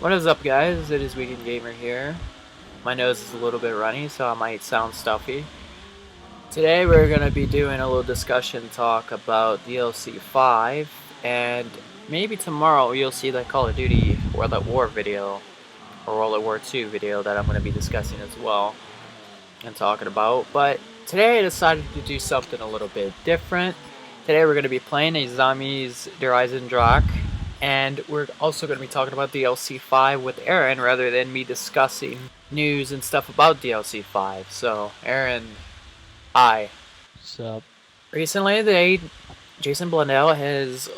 What is up, guys? It is Weekend Gamer here. My nose is a little bit runny, so I might sound stuffy. Today we're going to be doing a little discussion talk about DLC 5, and maybe tomorrow you'll see the Call of Duty World at War video, or World at War 2 video that I'm going to be discussing as well, and talking about. But today I decided to do something a little bit different. Today we're going to be playing a Zombies Der Eisendrache, and we're also going to be talking about DLC 5 with Aaron rather than me discussing news and stuff about DLC 5. So, Aaron, hi. What's up? Recently, Jason Blundell has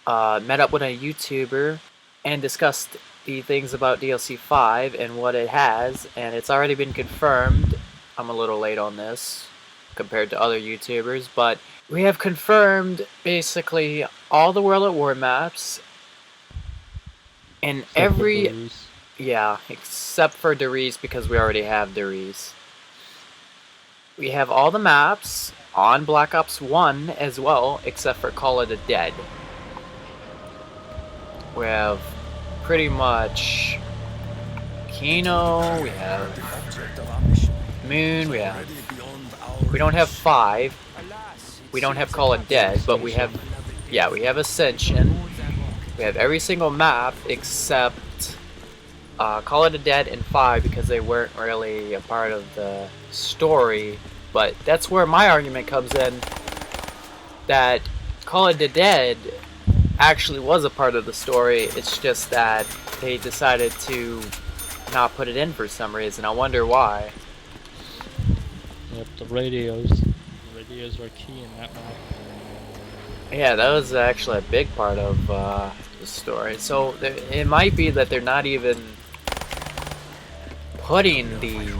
met up with a YouTuber and discussed the things about DLC 5 and what it has, and it's already been confirmed. I'm a little late on this compared to other YouTubers, but we have confirmed basically all the World at War maps and except for Deriz, because we already have Deriz. We have all the maps on Black Ops 1 as well, except for Call of the Dead. We have pretty much Kino, we have Moon, we don't have 5. We don't have Call of Dead, but we have Ascension. We have every single map except Call of the Dead and 5 because they weren't really a part of the story. But that's where my argument comes in, that Call of the Dead actually was a part of the story. It's just that they decided to not put it in for some reason. I wonder why. Yep, the radios. Radios are key in that map. Yeah, that was actually a big part of the story. So it might be that they're not even putting the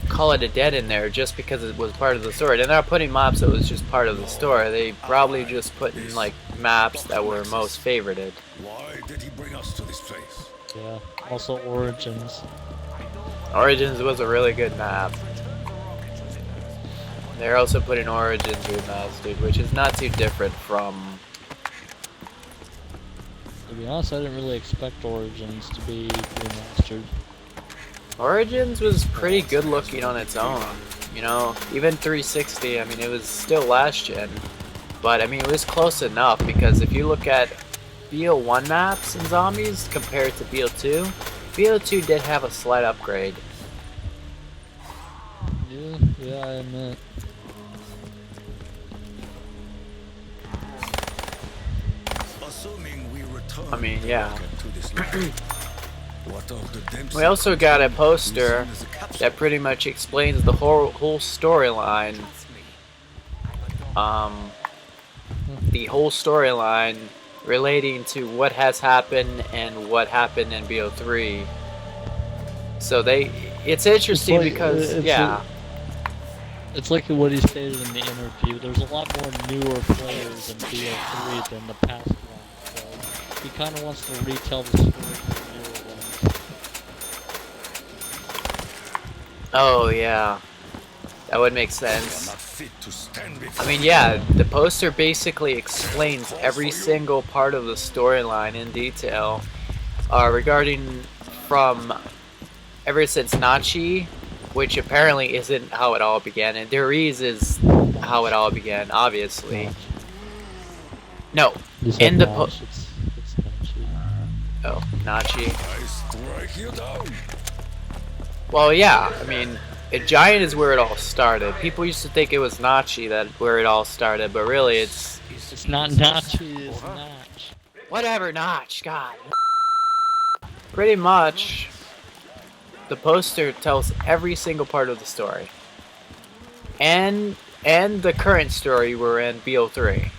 Call of the Dead in there just because it was part of the story. They're not putting maps that was just part of the story. They probably just put in like maps that were most favorited. Why did he bring us to this place? Yeah, also Origins. Origins was a really good map. They're also putting Origins remastered, which is not too different from... To be honest, I didn't really expect Origins to be remastered. Origins was pretty good looking on its own, you know, even 360, I mean, it was still last gen, but I mean, it was close enough, because if you look at BO1 maps in Zombies compared to BO2, BO2 did have a slight upgrade. Yeah, I admit. Assuming we return I mean, yeah. to this land, what of the Dempsey We also got a project? poster Seen as a capsule. that pretty much explains the whole storyline. The whole storyline relating to what has happened and what happened in BO3. So it's interesting because It's like what he stated in the interview. There's a lot more newer players in BO3 than the past one, so he kind of wants to retell the story for the newer ones. Oh yeah, that would make We are sense. not fit to stand before I mean, yeah, the poster basically explains every single part of the storyline in detail, regarding from ever since Nachi, which apparently isn't how it all began, and Deriz is how it all began, obviously. No, in the It's Nachi. oh, Nachi. I strike you down. Well, yeah, I mean, a giant is where it all started. People used to think it was Nachi where it all started, but really it's Not Nachi, it's Notch. whatever, Notch, God. Pretty much, the poster tells every single part of the story. And the current story we're in, BO3.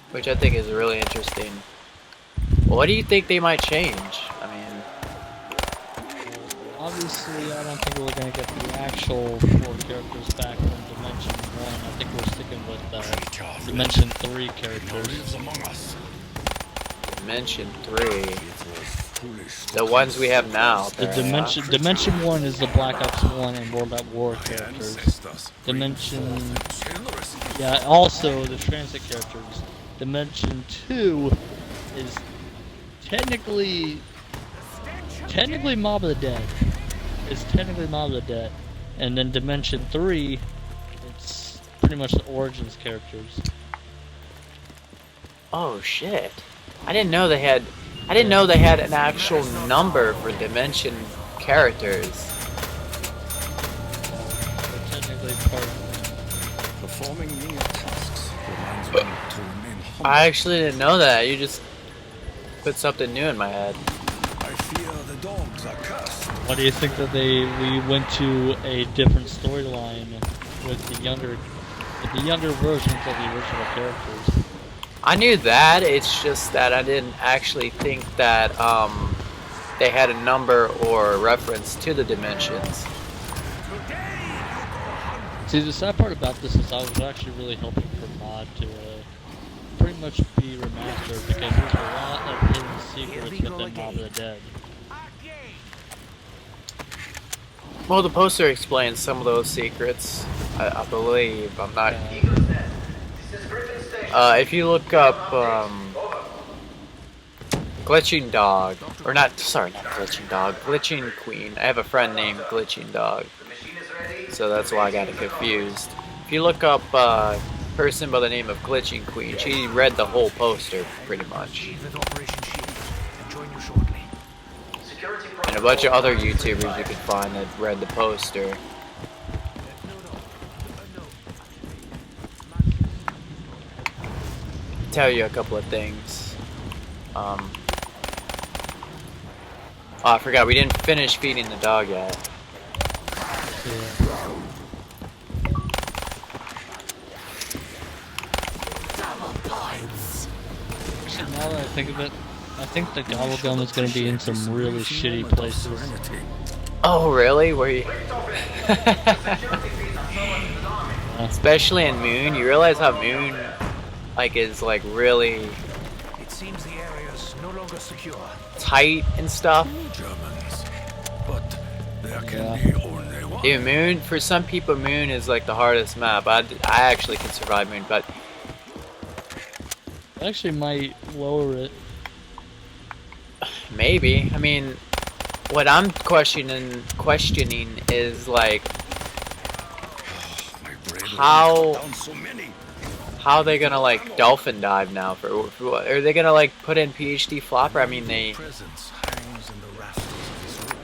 Which I think is really interesting. What do you think they might change? I mean... Obviously, I don't think we're gonna get the actual 4 characters back from Dimension 1. I think we're sticking with Dimension 3 characters. Lives among us. Dimension 3. It was foolish to The ones we have now. The Dimension 1 is the Black Ops 1 and World at War my characters. ancestors. Dimension... Generous. Yeah, also the transit characters. Dimension 2 is technically Mob of the Dead. It's technically Mob of the Dead, and then Dimension 3, it's pretty much the Origins characters. Oh shit! I didn't know they had. I didn't know they had an actual number for Dimension characters. They're technically part of Performing menial tasks reminds me to remain humble. I actually didn't know that. You just put something new in my head. I fear the dogs are cursed. Why do you think that we went to a different storyline with the younger versions of the original characters? I knew that. It's just that I didn't actually think that they had a number or a reference to the dimensions. See, the sad part about this is I was actually really hoping for Mod to pretty much be remastered because there's a lot of hidden secrets within Mob of the Dead. Well, the poster explains some of those secrets, I believe. I'm not. If you look up Glitching Dog, or not, sorry, not Glitching Dog, Glitching Queen. I have a friend named Glitching Dog, so that's why I got it confused. If you look up a person by the name of Glitching Queen, she read the whole poster pretty much. And a bunch of other YouTubers you can find that read the poster. Tell you a couple of things. Oh, I forgot, we didn't finish feeding the dog yet. Actually, now that I think of it, I think the Gobblegum is going to be in some really shitty places. Oh, really? Where you? Especially in Moon. You realize how Moon, like, is like really It seems the area is no longer secure. tight and stuff. Germans, but there can Yeah. be only one. Dude, Moon, for some people, Moon is like the hardest map. I actually can survive Moon, but I actually might lower it. maybe. I mean, what I'm questioning is like My brain How- will down so many. how they gonna like dolphin dive now? For what? Are they gonna like put in PhD flopper? I mean, they. Presence hangs in the rafters of his room.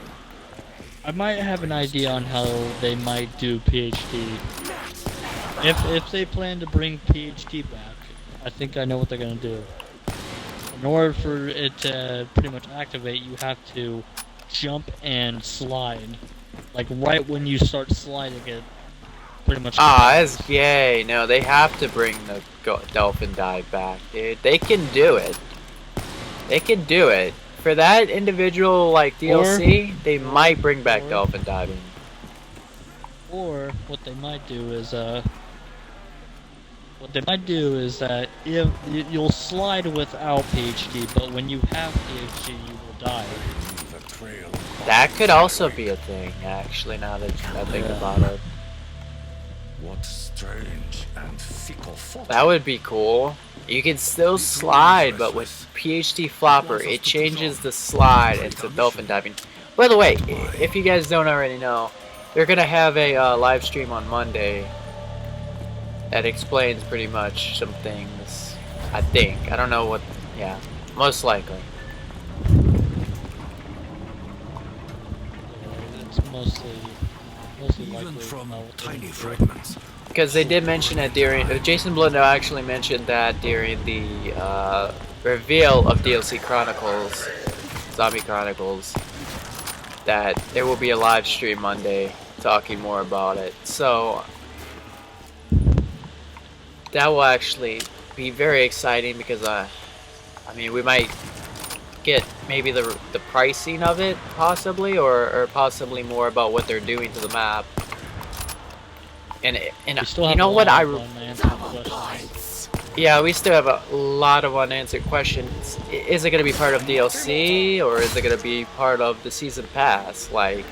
I might have an idea on how they might do PhD. If they plan to bring PhD back, I think I know what they're gonna do. In order for it to pretty much activate, you have to jump and slide. Like right when you start sliding, it pretty much. That's yay! No, they have to bring the dolphin dive back, dude. They can do it. They can do it. For that individual like DLC, they might bring back or- dolphin diving. Or what they might do is that if you'll slide without PhD, but when you have PhD, you will die. Leave a trail. That could also be a thing, actually. Now that I think Yeah. about it, What strange and fickle thought. that would be cool. You can still slide, but with PhD flopper, it changes the slide into dolphin diving. By the way, if you guys don't already know, they're gonna have a live stream on Monday that explains pretty much some things. I think. I don't know what. Yeah, most likely. It's mostly Even likely from how it's tiny gonna be. fragments. Because they did mention it during. Jason Blundell actually mentioned that during the reveal of DLC Chronicles, Zombie Chronicles, that there will be a live stream Monday talking more about it. So that will actually be very exciting because I mean, we might get maybe the pricing of it possibly, or possibly more about what they're doing to the map. And We still you have know a what lot I of unanswered questions. yeah, we still have a lot of unanswered questions. Is it going to be part of DLC, or is it going to be part of the season pass? Like,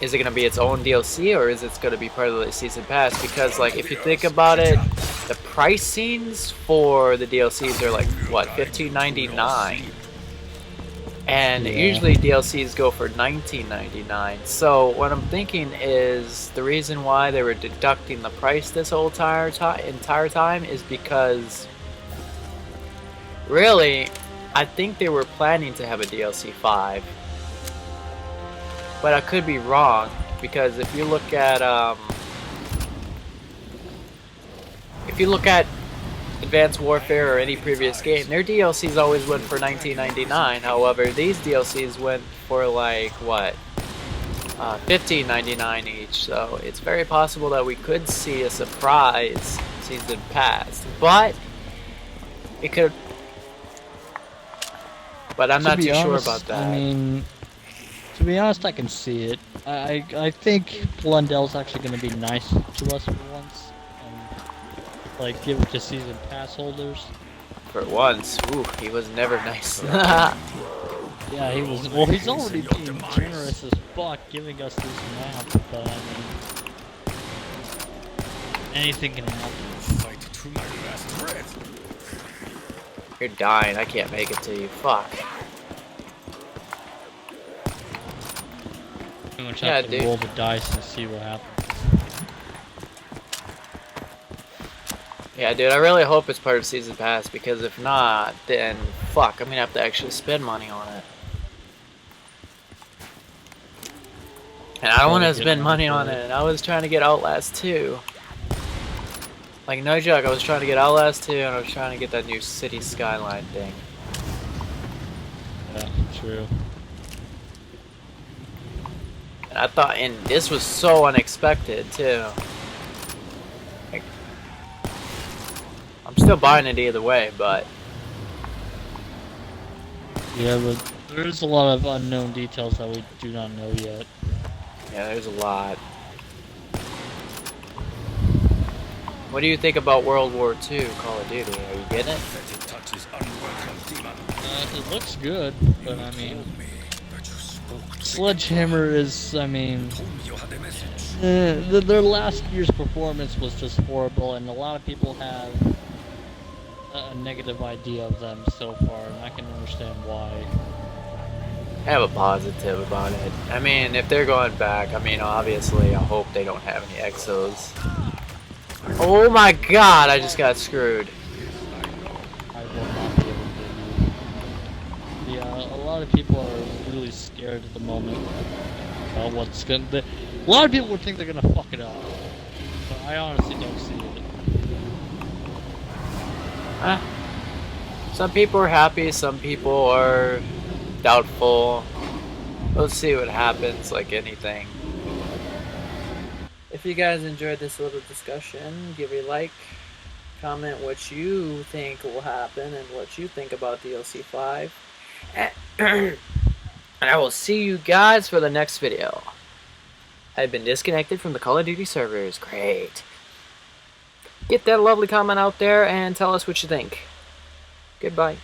is it going to be its own DLC or is it going to be part of the season pass? Because like if you think about it, the pricings for the DLCs are like what, $15.99, and usually DLCs go for $19.99. So what I'm thinking is the reason why they were deducting the price this whole entire time is because really, I think they were planning to have a DLC 5. But I could be wrong, because if you look at Advanced Warfare or any previous game, their DLCs always went for $19.99. However, these DLCs went for like what, $15.99 each. So it's very possible that we could see a surprise season pass, but it could. But I'm not too sure about that. I mean, to be honest, I can see it. I think Blundell's actually going to be nice to us for once, and like give it to season pass holders. For once, ooh, he was never nice. Yeah, he was. Well, he's already being generous as fuck, giving us this map. But I mean, anything can happen. Fight to my last breath. You're dying. I can't make it to you. Fuck. Pretty much have to roll the dice and see what happens. Yeah, dude, I really hope it's part of Season Pass, because if not, then fuck, I'm gonna have to actually spend money on it. And I don't want to spend money on it. I was trying to get Outlast 2. Like, no joke, I was trying to get Outlast 2, and I was trying to get that new City Skyline thing. Yeah, true. And I thought, and this was so unexpected, too. Like, I'm still buying it either way, but... Yeah, but there's a lot of unknown details that we do not know yet. Yeah, there's a lot. What do you think about World War II Call of Duty? Are you getting it? It looks good, but I mean... Sledgehammer is, I mean... their last year's performance was just horrible, and a lot of people have a negative idea of them so far, and I can understand why. I have a positive about it. I mean, if they're going back, I mean, obviously, I hope they don't have any exos. Oh my god, I just got screwed. I will not be able to do. Yeah, a lot of people are really scared at the moment about what's gonna... A lot of people would think they're gonna fuck it up, but I honestly don't see it. Some people are happy, some people are doubtful. We'll see what happens, like anything. If you guys enjoyed this little discussion, give a like, comment what you think will happen and what you think about DLC 5. And I will see you guys for the next video. I've been disconnected from the Call of Duty servers. Great. Get that lovely comment out there and tell us what you think. Goodbye.